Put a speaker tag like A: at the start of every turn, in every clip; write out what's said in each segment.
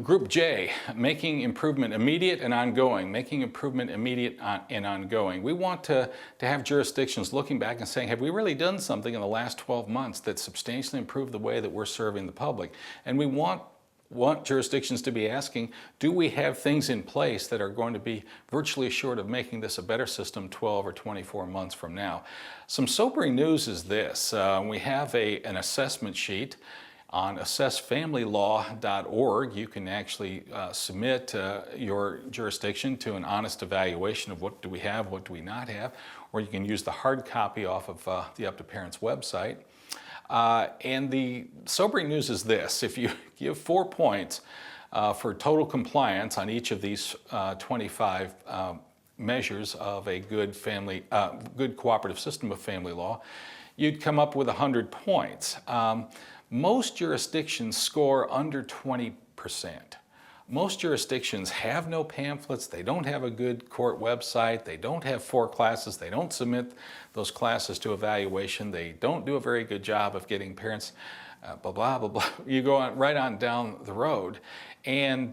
A: Group J, making improvement immediate and ongoing, making improvement immediate and ongoing. We want to have jurisdictions looking back and saying, have we really done something in the last 12 months that substantially improved the way that we're serving the public? And we want jurisdictions to be asking, do we have things in place that are going to be virtually assured of making this a better system 12 or 24 months from now? Some sobering news is this. We have an assessment sheet on assessfamilylaw.org. You can actually submit your jurisdiction to an honest evaluation of what do we have, what do we not have, or you can use the hard copy off of the Up to Parents website. And the sobering news is this: if you give 4 points for total compliance on each of these 25 measures of a good cooperative system of family law, you'd come up with 100 points. Most jurisdictions score under 20%. Most jurisdictions have no pamphlets, they don't have a good court website, they don't have 4 classes, they don't submit those classes to evaluation, they don't do a very good job of getting parents, blah, blah, blah, blah. You go right on down the road. And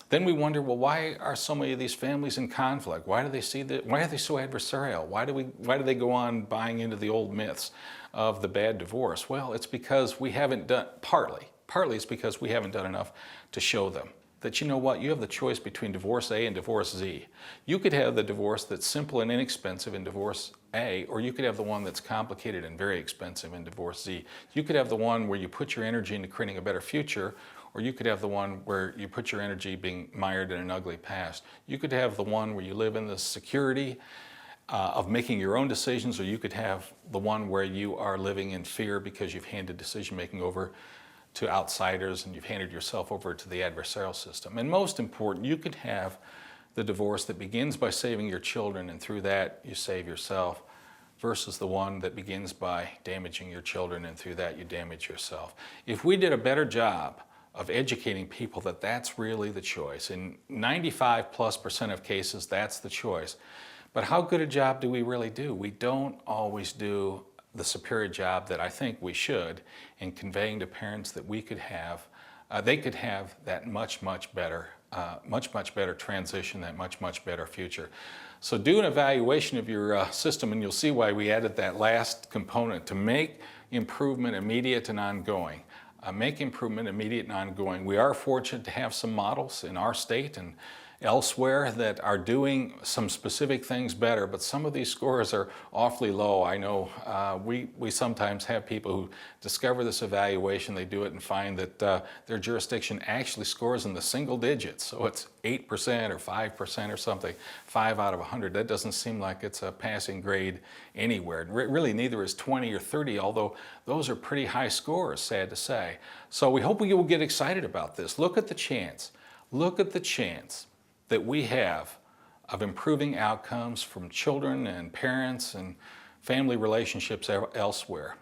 A: then we wonder, well, why are so many of these families in conflict? Why do they see that? Why are they so adversarial? Why do they go on buying into the old myths of the bad divorce? Well, it's because we haven't done, partly it's because we haven't done enough to show them that, you know what, you have the choice between divorce A and divorce Z. You could have the divorce that's simple and inexpensive in divorce A, or you could have the one that's complicated and very expensive in divorce Z. You could have the one where you put your energy into creating a better future, or you could have the one where you put your energy being mired in an ugly past. You could have the one where you live in the security of making your own decisions, or you could have the one where you are living in fear because you've handed decision-making over to outsiders and you've handed yourself over to the adversarial system. And most important, you could have the divorce that begins by saving your children and through that you save yourself, versus the one that begins by damaging your children and through that you damage yourself. If we did a better job of educating people that that's really the choice, in 95+% of cases that's the choice, but how good a job do we really do? We don't always do the superior job that I think we should in conveying to parents that we could have, they could have that much better transition, that much better future. So do an evaluation of your system and you'll see why we added that last component, to make improvement immediate and ongoing. Make improvement immediate and ongoing. We are fortunate to have some models in our state and elsewhere that are doing some specific things better, but some of these scores are awfully low. I know we sometimes have people who discover this evaluation, they do it and find that their jurisdiction actually scores in the single digits. So it's 8% or 5% or something, 5 out of 100. That doesn't seem like it's a passing grade anywhere. Really, neither is 20 or 30, although those are pretty high scores, sad to say. So we hope you will get excited about this. Look at the chance. Look at the chance that we have of improving outcomes from children and parents and family relationships elsewhere.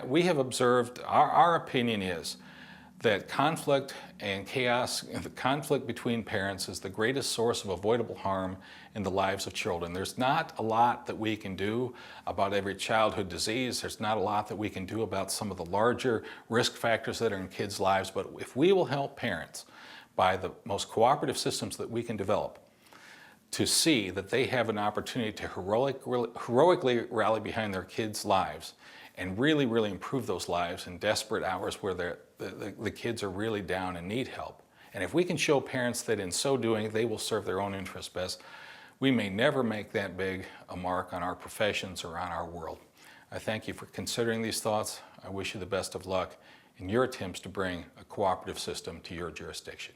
A: We have observed, our opinion is that conflict and chaos, the conflict between parents is the greatest source of avoidable harm in the lives of children. There's not a lot that we can do about every childhood disease. There's not a lot that we can do about some of the larger risk factors that are in kids' lives, but if we will help parents by the most cooperative systems that we can develop to see that they have an opportunity to heroically rally behind their kids' lives and really improve those lives in desperate hours where the kids are really down and need help. And if we can show parents that in so doing they will serve their own interests best, we may never make that big a mark on our professions or on our world. I thank you for considering these thoughts. I wish you the best of luck in your attempts to bring a cooperative system to your jurisdiction.